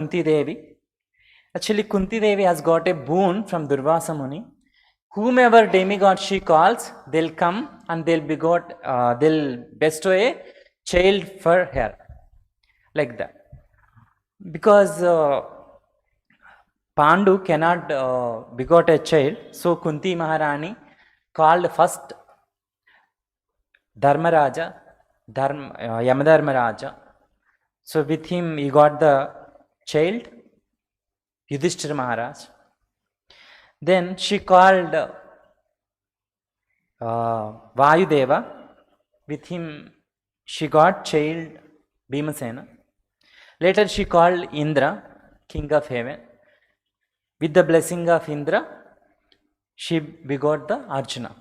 Kunti Devi. Actually, Kunti Devi has got a boon from Durvasa Muni. Whomever demigod she calls, they'll come and they'll bestow a child for her. Like that. Because Pandu cannot begot a child, so Kunti Maharani called first Yamadharma Raja. So with him he got the child Yudhishthira Maharaj. Then she called Vayudeva. With him she got child Bhimasena. Later she called Indra, king of heaven. With the blessing of Indra, she begot the Arjuna.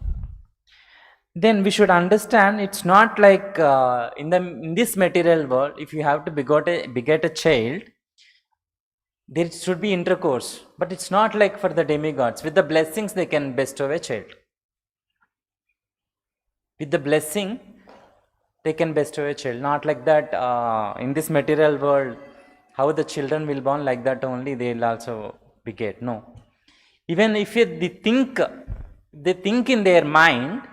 Then we should understand it's not like in this material world, if you have to beget a child, there should be intercourse. But it's not like for the demigods. With the blessings, they can bestow a child. With the blessing, they can bestow a child. Not like that in this material world, how the children will born, like that only they will also beget. No. Even if they think in their mind,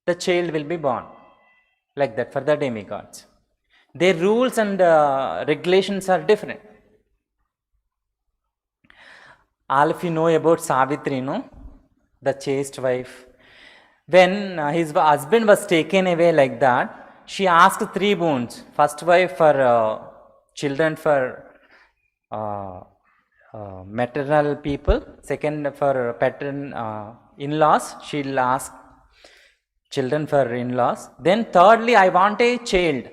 the child will be born. Like that for the demigods. Their rules and regulations are different. All of you know about Savitri, no? The chaste wife. When his husband was taken away like that, she asked 3 boons. First wife for children for maternal people. Second for in-laws. She'll ask children for in-laws. Then thirdly, I want a child.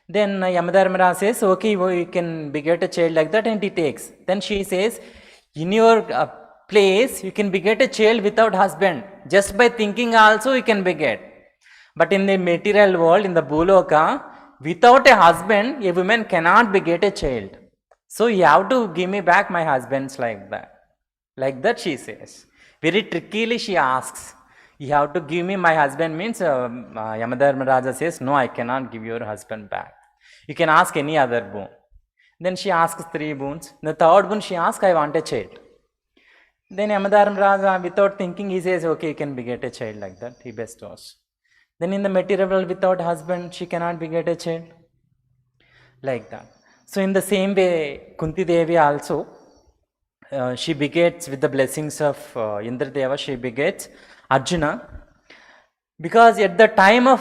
Then Yamadharma says, okay, you can beget a child like that, and he takes. Then she says, in your place, you can beget a child without husband. Just by thinking also you can beget. But in the material world, in the Bhuloka, without a husband, a woman cannot beget a child. So you have to give me back my husbands like that. Like that she says. Very trickily she asks. You have to give me my husband means Yamadharma Raja says, no, I cannot give your husband back. You can ask any other boon. Then she asks 3 boons. The third boon she asks, I want a child. Then Yamadharma Raja, without thinking, he says, okay, you can beget a child like that. He bestows. Then in the material world, without husband, she cannot beget a child. Like that. So in the same way, Kunti Devi also, she begets with the blessings of Indradeva, she begets Arjuna. Because at the time of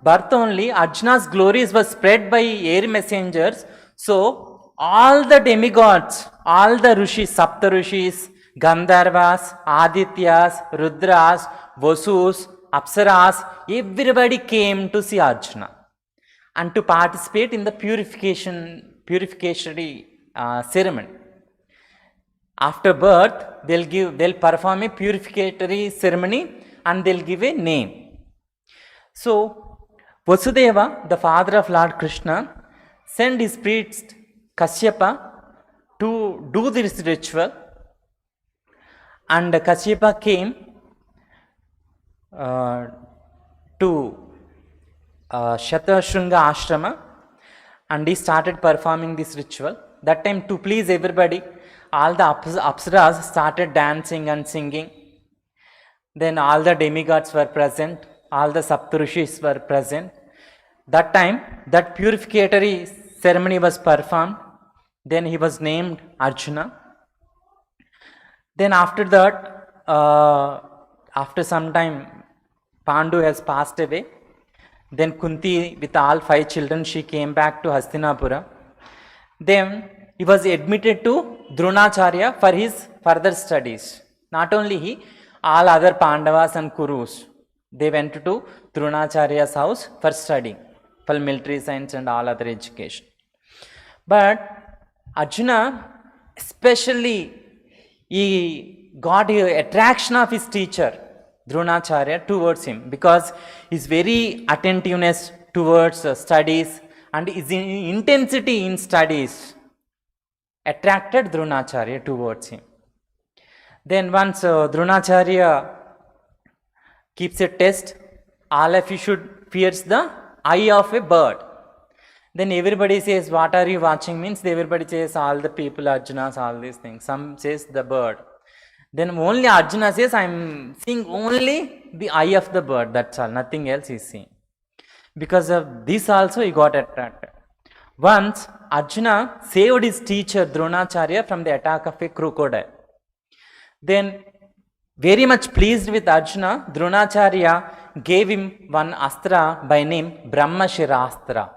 birth only, Arjuna's glories were spread by air messengers. So all the demigods, all the rishis, Sapta rishis, Gandharvas, Adityas, Rudras, Vasus, Apsaras, everybody came to see Arjuna and to participate in the purificatory ceremony. After birth, they'll perform a purificatory ceremony and they'll give a name. So Vasudeva, the father of Lord Krishna, sent his priest Kashyapa to do this ritual, and Kashyapa came to Shatashringa Ashrama and he started performing this ritual. That time, to please everybody, all the Apsaras started dancing and singing. Then all the demigods were present, all the Saptarishis were present. That time, that purificatory ceremony was performed. Then he was named Arjuna. Then after that, after some time, Pandu has passed away. Then Kunti, with all 5 children, she came back to Hastinapura. Then he was admitted to Dronacharya for his further studies. Not only he, all other Pandavas and Kurus, they went to Dronacharya's house for studying, for military science and all other education. But Arjuna, especially, he got an attraction of his teacher, Dronacharya, towards him, because his very attentiveness towards studies and his intensity in studies attracted Dronacharya towards him. Then once Dronacharya keeps a test, all of you should pierce the eye of a bird. Then everybody says, what are you watching? Means everybody says all the people, Arjunas, all these things. Some says the bird. Then only Arjuna says, I am seeing only the eye of the bird. That's all. Nothing else is seen. Because of this also he got attracted. Once Arjuna saved his teacher Dronacharya from the attack of a crocodile. Then very much pleased with Arjuna, Dronacharya gave him one astra by name Brahmāstra.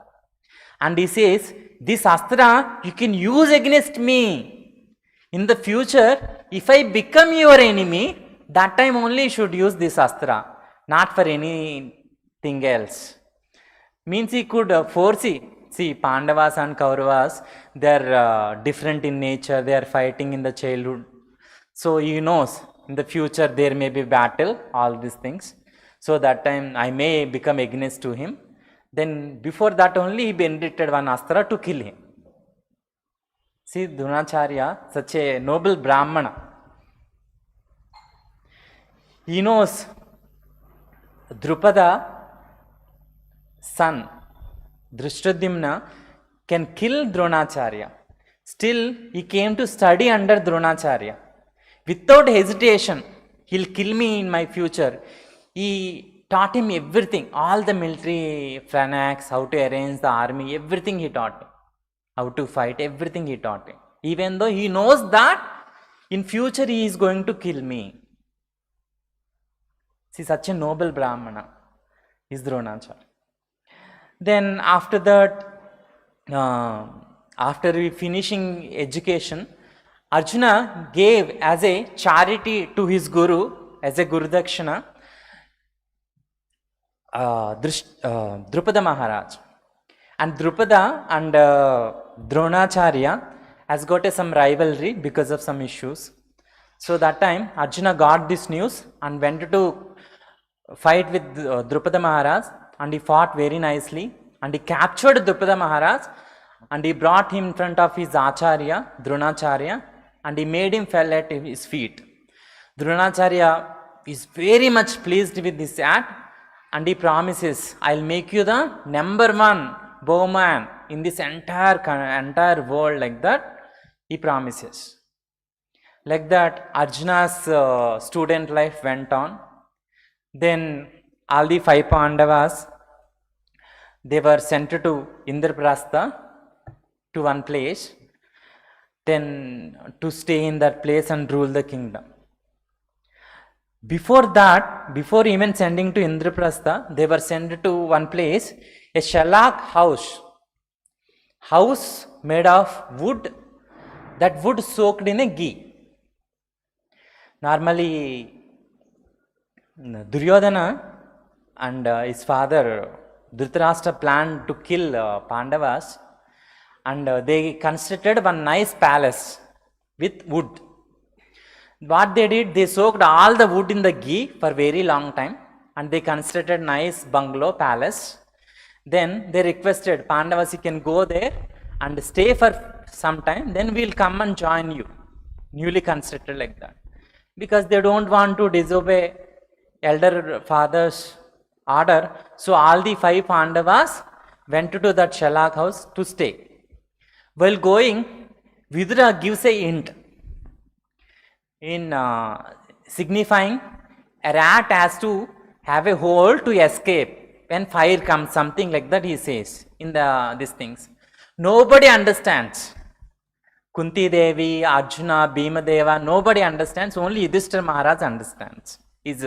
And he says, this astra you can use against me. In the future, if I become your enemy, that time only you should use this astra, not for anything else. Means he could foresee. See, Pandavas and Kauravas, they are different in nature, they are fighting in the childhood. So he knows in the future there may be battle, all these things. So that time I may become against to him. Then before that only he benedicted one astra to kill him. See, Dronacharya, such a noble Brahmana. He knows Drupada son, Drishtadyumna, can kill Dronacharya. Still, he came to study under Dronacharya. Without hesitation, he'll kill me in my future. He taught him everything, all the military fanatics, how to arrange the army, everything he taught him. How to fight, everything he taught him. Even though he knows that in future he is going to kill me. See, such a noble Brahmana is Dronacharya. Then after that, after finishing education, Arjuna gave as a charity to his guru, as a Guru Dakshina, Drupada Maharaj. And Drupada and Dronacharya has got some rivalry because of some issues. So that time Arjuna got this news and went to fight with Drupada Maharaj, and he fought very nicely and he captured Drupada Maharaj and he brought him in front of his Acharya, Dronacharya, and he made him fall at his feet. Dronacharya is very much pleased with this act and he promises, I'll make you the number one bowman in this entire world. Like that he promises. Like that Arjuna's student life went on. Then all the 5 Pandavas, they were sent to Indraprastha, to one place, then to stay in that place and rule the kingdom. Before that, before even sending to Indraprastha, they were sent to one place, a shalak house made of wood, that wood soaked in a ghee. Normally, Duryodhana and his father Dhritarashtra planned to kill Pandavas, and they constructed one nice palace with wood. What they did, they soaked all the wood in the ghee for very long time and they constructed nice bungalow palace. Then they requested Pandavas, you can go there and stay for some time, then we'll come and join you. Newly constructed like that. Because they don't want to disobey elder father's order. So all the 5 Pandavas went to that Shalak house to stay. While going, Vidura gives a hint in signifying a rat has to have a hole to escape when fire comes, something like that he says in these things. Nobody understands. Kunti Devi, Arjuna, Bhima Deva, nobody understands, only Yudhishthira Maharaj understands. Is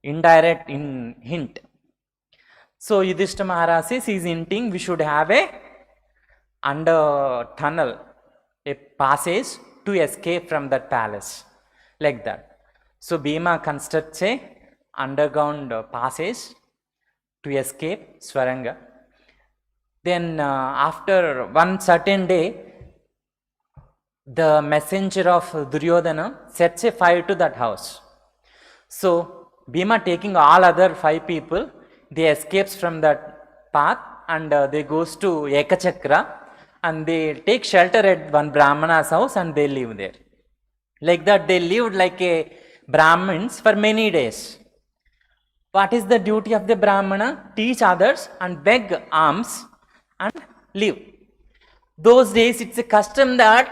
indirect hint. So Yudhishthira Maharaj says, he is hinting we should have a under tunnel, a passage to escape from that palace, like that. So Bhima constructs a underground passage to escape Swaranga. Then after one certain day, the messenger of Duryodhana sets a fire to that house. So Bhima, taking all other 5 people, they escapes from that path and they goes to Ekachakra and they take shelter at one Brahmana's house and they live there. Like that they lived like a Brahmins for many days. What is the duty of the Brahmana? Teach others and beg alms and leave. Those days it's a custom that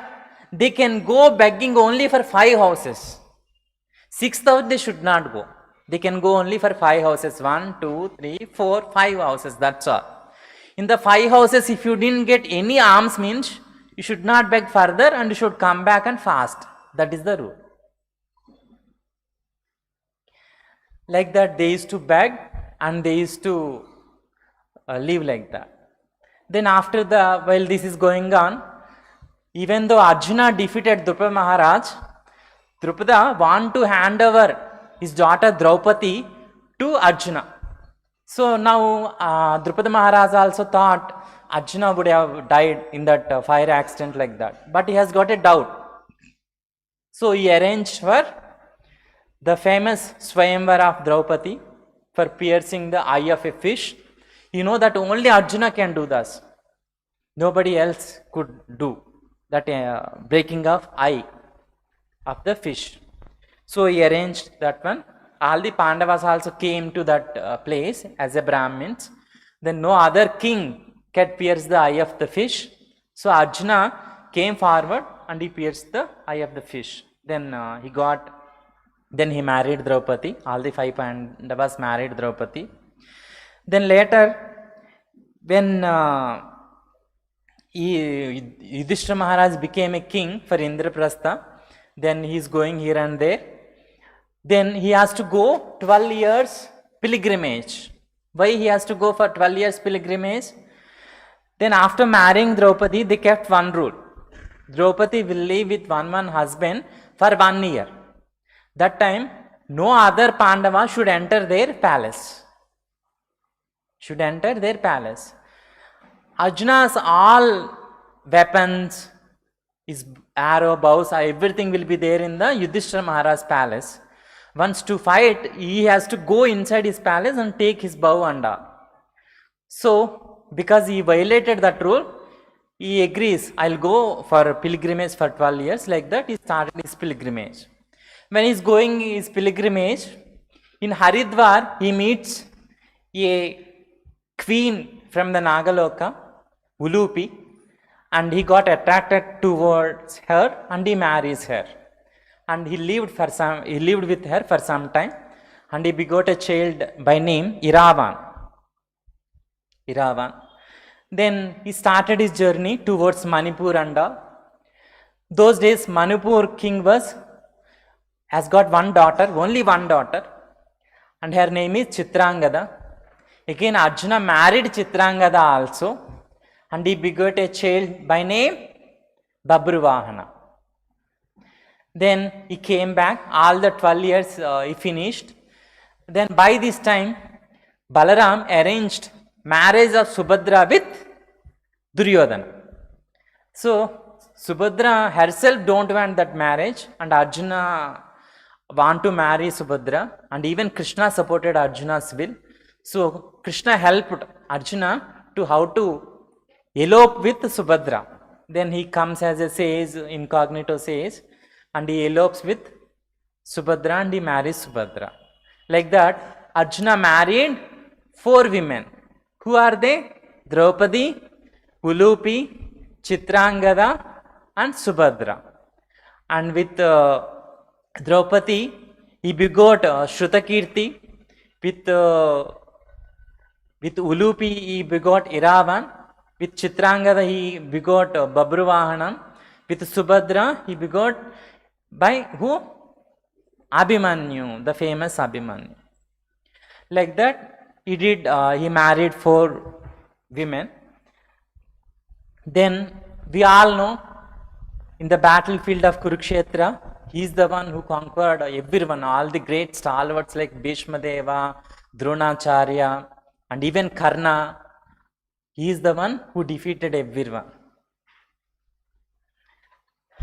they can go begging only for 5 houses. 6th house they should not go. They can go only for 5 houses. 1, 2, 3, 4, 5 houses, that's all. In the 5 houses, if you didn't get any alms means, you should not beg further and you should come back and fast. That is the rule. Like that they used to beg and they used to live like that. Then after while this is going on, even though Arjuna defeated Drupada Maharaj, Drupada want to hand over his daughter Draupadi to Arjuna. So now Drupada Maharaj also thought Arjuna would have died in that fire accident like that. But he has got a doubt. So he arranged for the famous Swayambhu of Draupadi for piercing the eye of a fish. You know that only Arjuna can do this. Nobody else could do that breaking of eye of the fish. So he arranged that one. All the Pandavas also came to that place as a Brahmins. Then no other king can pierce the eye of the fish. So Arjuna came forward and he pierced the eye of the fish. Then he married Draupadi. All the 5 Pandavas married Draupadi. Then later, when Yudhishthira Maharaj became a king for Indraprastha, then he is going here and there. Then he has to go 12 years pilgrimage. Why he has to go for 12 years pilgrimage? Then after marrying Draupadi, they kept one rule. Draupadi will live with one husband for 1 year. That time, no other Pandava should enter their palace. Arjuna's all weapons, his arrow, bows, everything will be there in the Yudhishthira Maharaj's palace. Once to fight, he has to go inside his palace and take his bow and all. So, because he violated that rule, he agrees, I'll go for pilgrimage for 12 years. Like that, he started his pilgrimage. When he's going his pilgrimage, in Haridwar, he meets a queen from the Nagaloka, Ulupi, and he got attracted towards her and he marries her. And he lived with her for some time, and he begot a child by name Iravan. Then he started his journey towards Manipur and all. Those days Manipur king has got one daughter, only one daughter, and her name is Chitrangada. Again Arjuna married Chitrangada also, and he begot a child by name Babruvahana. Then he came back, all the 12 years he finished. Then by this time, Balaram arranged marriage of Subhadra with Duryodhana. So Subhadra herself don't want that marriage, and Arjuna want to marry Subhadra, and even Krishna supported Arjuna's will. So Krishna helped Arjuna to how to elope with Subhadra. Then he comes as a sage, incognito sage, and he elopes with Subhadra and he marries Subhadra. Like that, Arjuna married 4 women. Who are they? Draupadi, Ulupi, Chitrangada and Subhadra. And with Draupadi, he begot Shrutakirti. With Ulupi, he begot Iravan. With Chitrangada, he begot Babruvahanam. With Subhadra, he begot by who? Abhimanyu, the famous Abhimanyu. Like that, he married 4 women. Then we all know, in the battlefield of Kurukshetra, he is the one who conquered everyone, all the great stalwarts like Bhishma Deva, Dronacharya, and even Karna. He is the one who defeated everyone.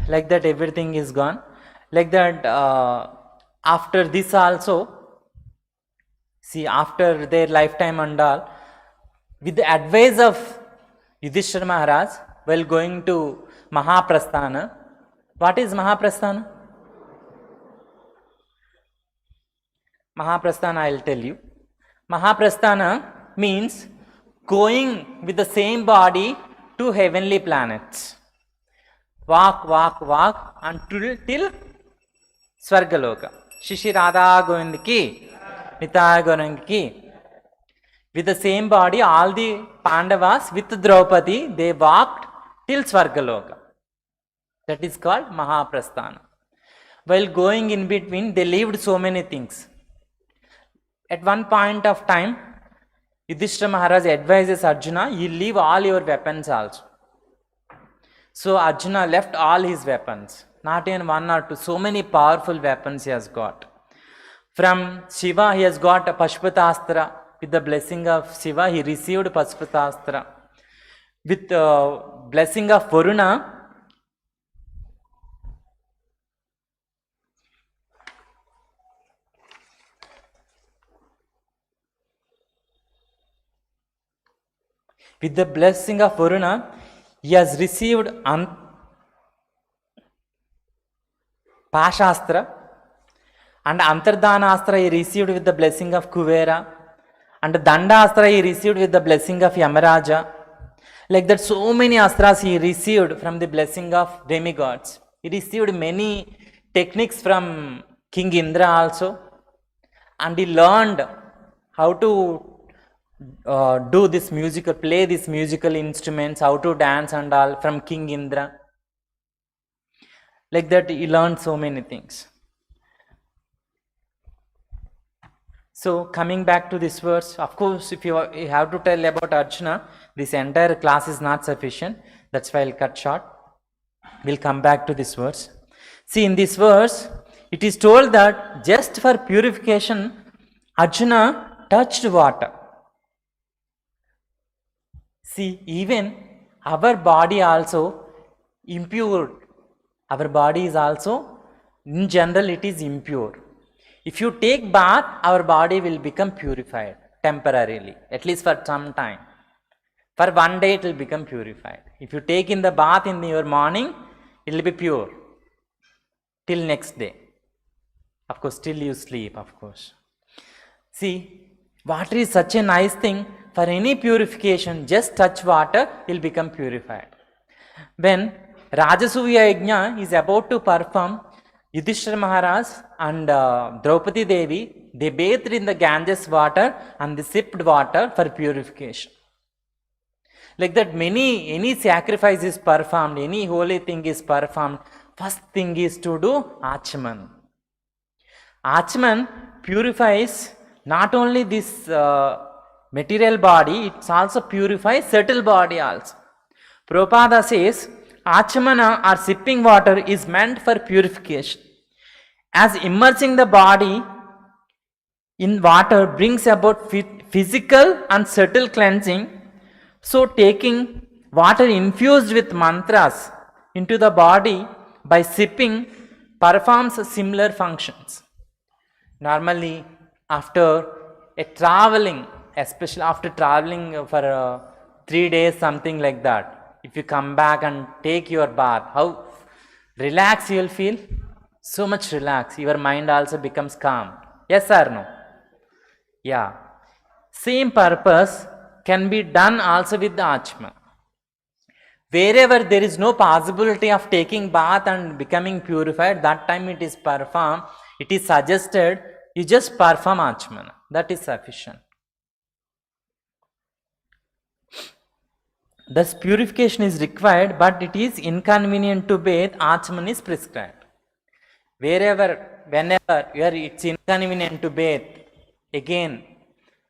Like that, everything is gone. Like that, after this also, see, after their lifetime and all, with the advice of Yudhishthira Maharaj, while going to Mahaprasthana. What is Mahaprasthana? Mahaprasthana, I will tell you. Mahaprasthana means going with the same body to heavenly planets. Walk till Svargaloka. Shishi Radha Govindaki, Nitaya Gaurangaki. With the same body, all the Pandavas with Draupadi, they walked till Svargaloka. That is called Mahaprasthana. While going in between, they lived so many things. At one point of time, Yudhishthira Maharaj advises Arjuna, you leave all your weapons also. So Arjuna left all his weapons. Not even one or two, so many powerful weapons he has got. From Shiva, he has got a Pashpatastra. With the blessing of Shiva, he received Pashpatastra. With the blessing of Varuna, he has received Pashastra, and Antardhanastra he received with the blessing of Kuvera, and Dandastra he received with the blessing of Yamaraja. Like that, so many astras he received from the blessing of demigods. He received many techniques from King Indra also, and he learned how to do this musical, play these musical instruments, how to dance and all from King Indra. Like that, he learned so many things. So coming back to this verse, of course, if you have to tell about Arjuna, this entire class is not sufficient. That's why I'll cut short. We'll come back to this verse. See, in this verse, it is told that just for purification, Arjuna touched water. See, even our body also impure. Our body is also, in general, it is impure. If you take bath, our body will become purified temporarily, at least for some time. For one day, it will become purified. If you take in the bath in your morning, it will be pure till next day. Of course, till you sleep, of course. See, water is such a nice thing. For any purification, just touch water, it will become purified. When Rajasuya Yajna is about to perform, Yudhishthira Maharaj and Draupadi Devi, they bathed in the Ganges water and they sipped water for purification. Like that, any sacrifice is performed, any holy thing is performed, first thing is to do Achman. Achman purifies not only this material body, it also purifies subtle body also. Prabhupada says, Achmana or sipping water is meant for purification. As immersing the body in water brings about physical and subtle cleansing, so taking water infused with mantras into the body by sipping performs similar functions. Normally, after a traveling, especially after traveling for 3 days, something like that, if you come back and take your bath, how relaxed you will feel? So much relaxed. Your mind also becomes calm. Yes or no? Yeah. Same purpose can be done also with the Achman. Wherever there is no possibility of taking bath and becoming purified, that time it is performed, it is suggested, you just perform Achman. That is sufficient. Thus purification is required, but it is inconvenient to bathe, Achman is prescribed. Wherever, whenever it's inconvenient to bathe, again,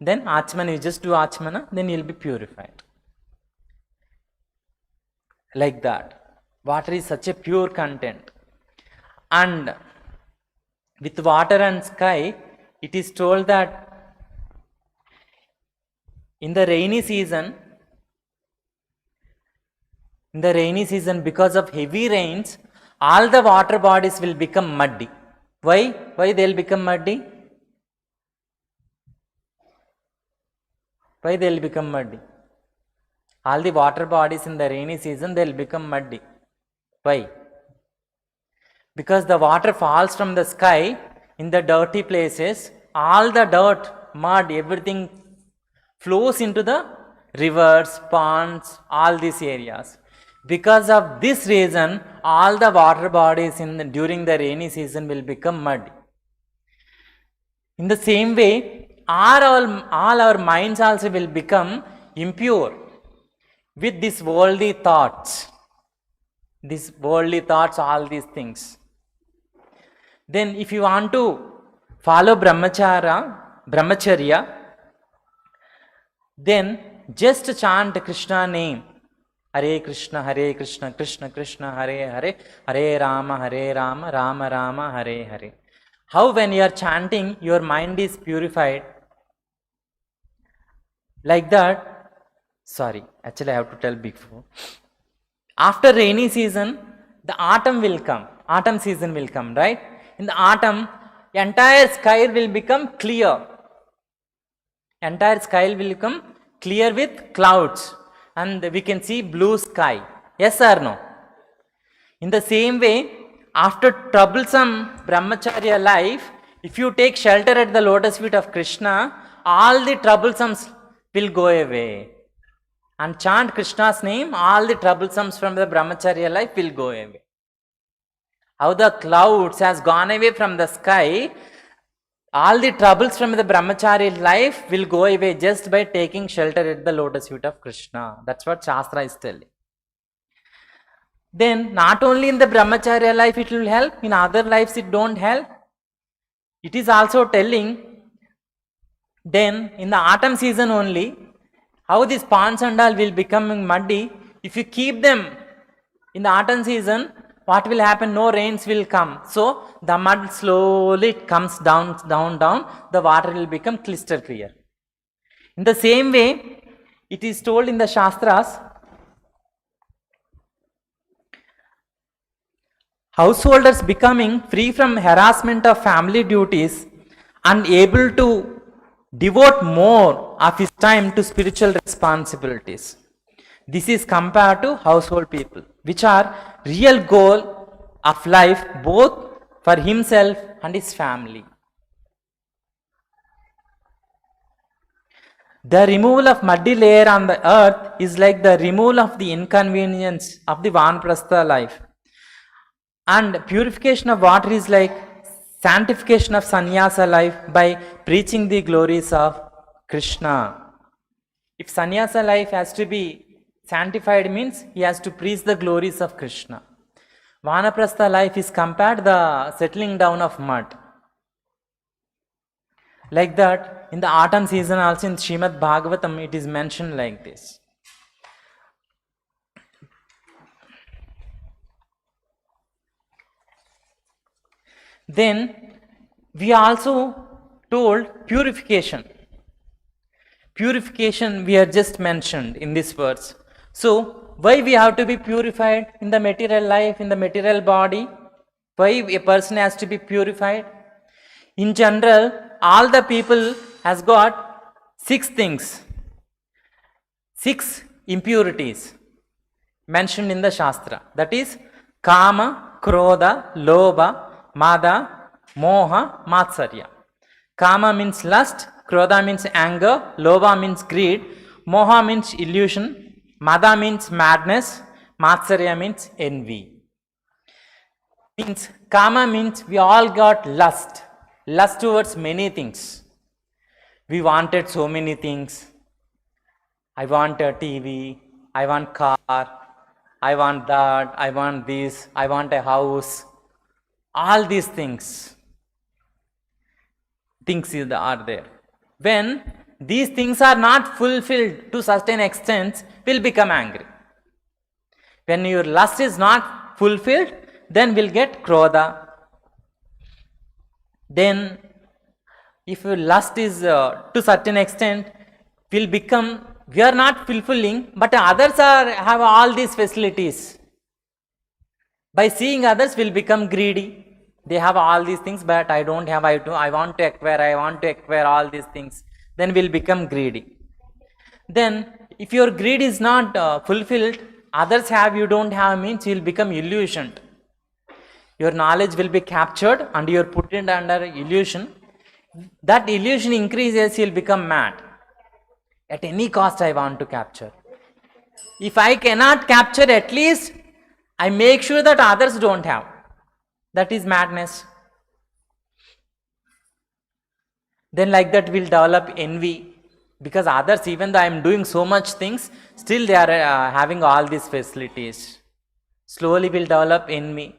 then Achman, you just do Achmana, then you will be purified. Like that. Water is such a pure content. And with water and sky, it is told that in the rainy season, because of heavy rains, all the water bodies will become muddy. Why? Why they will become muddy? Why they will become muddy? All the water bodies in the rainy season, they will become muddy. Why? Because the water falls from the sky in the dirty places, all the dirt, mud, everything flows into the rivers, ponds, all these areas. Because of this reason, all the water bodies during the rainy season will become muddy. In the same way, all our minds also will become impure with these worldly thoughts. These worldly thoughts, all these things. Then if you want to follow brahmacharya, then just chant Krishna name. Hare Krishna, Krishna Krishna, Hare Hare, Hare Rama, Rama Rama, Hare Hare. How when you are chanting, your mind is purified. Like that, sorry, actually I have to tell before. After rainy season, the autumn will come. Autumn season will come, right? In the autumn, the entire sky will become clear. Entire sky will become clear with clouds. And we can see blue sky. Yes or no? In the same way, after troublesome brahmacharya life, if you take shelter at the lotus feet of Krishna, all the troublesomes will go away. And chant Krishna's name, all the troublesomes from the brahmacharya life will go away. How the clouds has gone away from the sky, all the troubles from the brahmacharya life will go away just by taking shelter at the lotus feet of Krishna. That's what Shastra is telling. Then not only in the brahmacharya life it will help, in other lives it don't help. It is also telling, then in the autumn season only, how these ponds and all will become muddy. If you keep them in the autumn season, what will happen? No rains will come. So the mud slowly comes down. The water will become crystal clear. In the same way, it is told in the Shastras, householders becoming free from harassment of family duties and able to devote more of his time to spiritual responsibilities. This is compared to household people, which are real goal of life both for himself and his family. The removal of muddy layer on the earth is like the removal of the inconvenience of the Vanaprastha life. And purification of water is like sanctification of sannyasa life by preaching the glories of Krishna. If sannyasa life has to be sanctified, means he has to preach the glories of Krishna. Vanaprastha life is compared the settling down of mud. Like that, in the autumn season also in Srimad Bhagavatam it is mentioned like this. Then we also told purification. Purification we are just mentioned in this verse. So why we have to be purified in the material life, in the material body? Why a person has to be purified? In general, all the people has got 6 things, 6 impurities mentioned in the Shastra. That is Kama, Krodha, Lobha, Mada, Moha, Matsarya. Kama means lust, Krodha means anger, Lobha means greed, Moha means illusion, Mada means madness, Matsarya means envy. Means Kama means we all got lust towards many things. We wanted so many things. I want a TV, I want car, I want that, I want this, I want a house. All these things are there. When these things are not fulfilled to such an extent, we'll become angry. When your lust is not fulfilled, then we'll get krodha. Then if your lust is to certain extent, we are not fulfilling, but others have all these facilities. By seeing others, we'll become greedy. They have all these things, but I don't have, I want to acquire all these things. Then we'll become greedy. Then if your greed is not fulfilled, others have, you don't have, means you'll become illusioned. Your knowledge will be captured and you're put under illusion. That illusion increases, you'll become mad. At any cost I want to capture. If I cannot capture, at least I make sure that others don't have. That is madness. Then like that we'll develop envy, because others, even though I am doing so much things, still they are having all these facilities. Slowly we'll develop envy.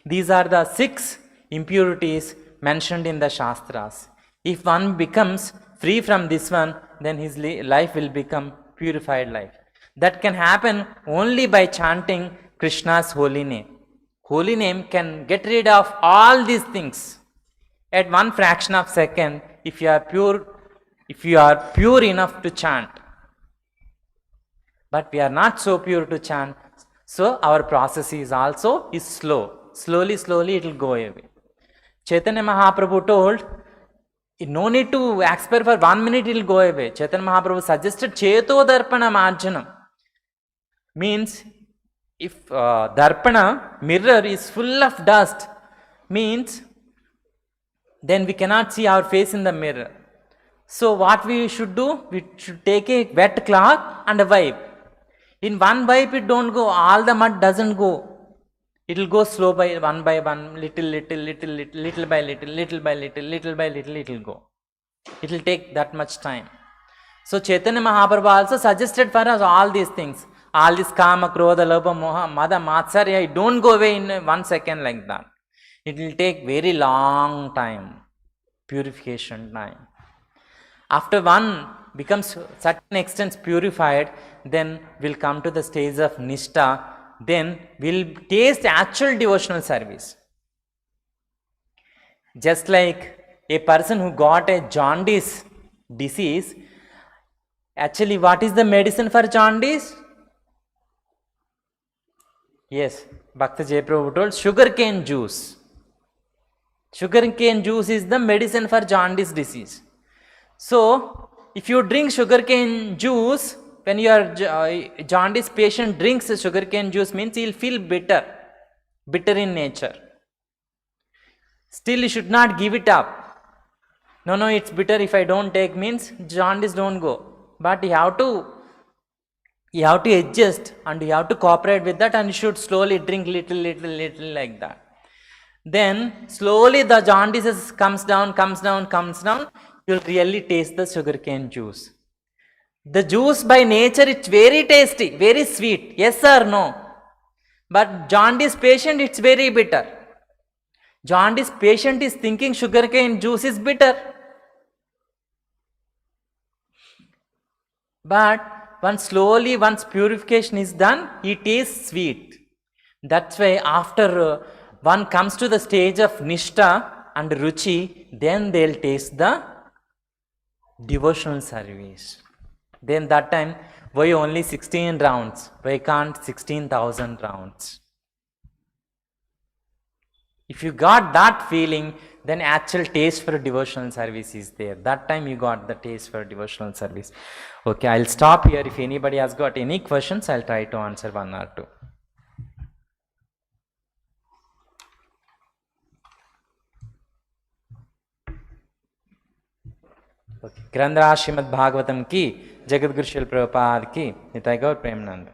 These are the 6 impurities mentioned in the Shastras. If one becomes free from this one, then his life will become purified life. That can happen only by chanting Krishna's holy name. Holy name can get rid of all these things at one fraction of second if you are pure enough to chant. But we are not so pure to chant, so our process is slow. Slowly it will go away. Chaitanya Mahaprabhu told, no need to expire for 1 minute, it will go away. Chaitanya Mahaprabhu suggested Cheto Darpana Marjanam. Means, if Darpana, mirror, is full of dust, means then we cannot see our face in the mirror. So what we should do? We should take a wet cloth and a wipe. In one wipe it don't go, all the mud doesn't go. It will go slow by one, little by little, it will go. It will take that much time. So Chaitanya Mahaprabhu also suggested for us all these things. All this kama, krodha, lobha, moha, mada, matsarya, it don't go away in 1 second like that. It will take very long time, purification time. After one becomes certain extent purified, then we'll come to the stage of Nishtha. Then we'll taste actual devotional service. Just like a person who got a jaundice disease, actually what is the medicine for jaundice? Yes, Bhakta Jayaprabhu told, sugarcane juice. Sugarcane juice is the medicine for jaundice disease. So, if you drink sugarcane juice, when your jaundice patient drinks sugarcane juice, means he will feel bitter in nature. Still, you should not give it up. No, it's bitter if I don't take, means jaundice don't go. But you have to adjust and you have to cooperate with that, and you should slowly drink little like that. Then slowly the jaundice comes down. You'll really taste the sugarcane juice. The juice by nature, it's very tasty, very sweet. Yes or no? But jaundice patient, it's very bitter. Jaundice patient is thinking sugarcane juice is bitter. But once purification is done, it is sweet. That's why after one comes to the stage of Nishtha and Ruchi, then they'll taste the devotional service. Then that time, why only 16 rounds? Why can't 16,000 rounds? If you got that feeling, then actual taste for devotional service is there. That time you got the taste for devotional service. Okay, I'll stop here. If anybody has got any questions, I'll try to answer 1 or 2. Okay. ग्रंथराज Shrimad Bhagavatam की, जगत गुरु श्रील प्रभुपाद की, निताय गौर Premanand.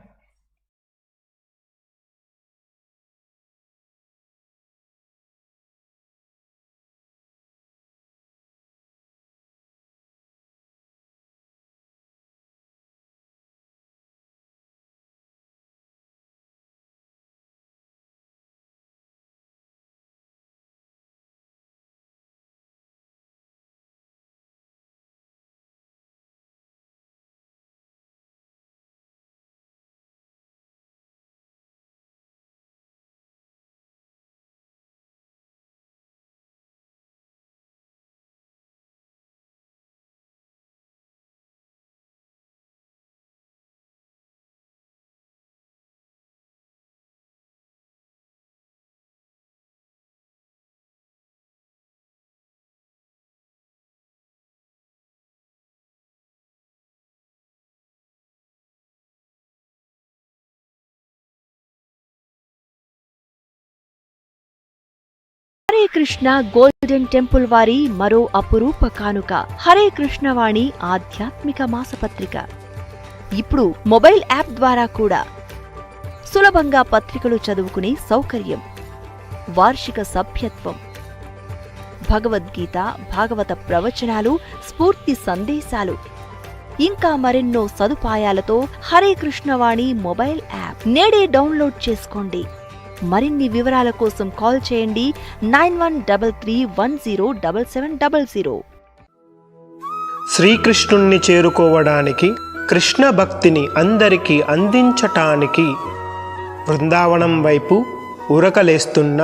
Hare Krishna golden temple వారి మరో అపురూప కానుక హరే కృష్ణ వాణి ఆధ్యాత్మిక మాసపత్రిక. ఇప్పుడు mobile app ద్వారా కూడా సులభంగా పత్రికలు చదువుకునే సౌకర్యం, వార్షిక సభ్యత్వం, భగవద్గీత, భాగవత ప్రవచనాలు, స్ఫూర్తి సందేశాలు, ఇంకా మరెన్నో సదుపాయాలతో హరే కృష్ణవాణి మొబైల్ యాప్ నేడే డౌన్లోడ్ చేసుకోండి. మరిన్ని వివరాల కోసం కాల్ చేయండి 9133107700. శ్రీకృష్ణుణ్ణి చేరుకోవడానికి, కృష్ణ భక్తిని అందరికీ అందించటానికి బృందావనం వైపు ఉరకలేస్తున్న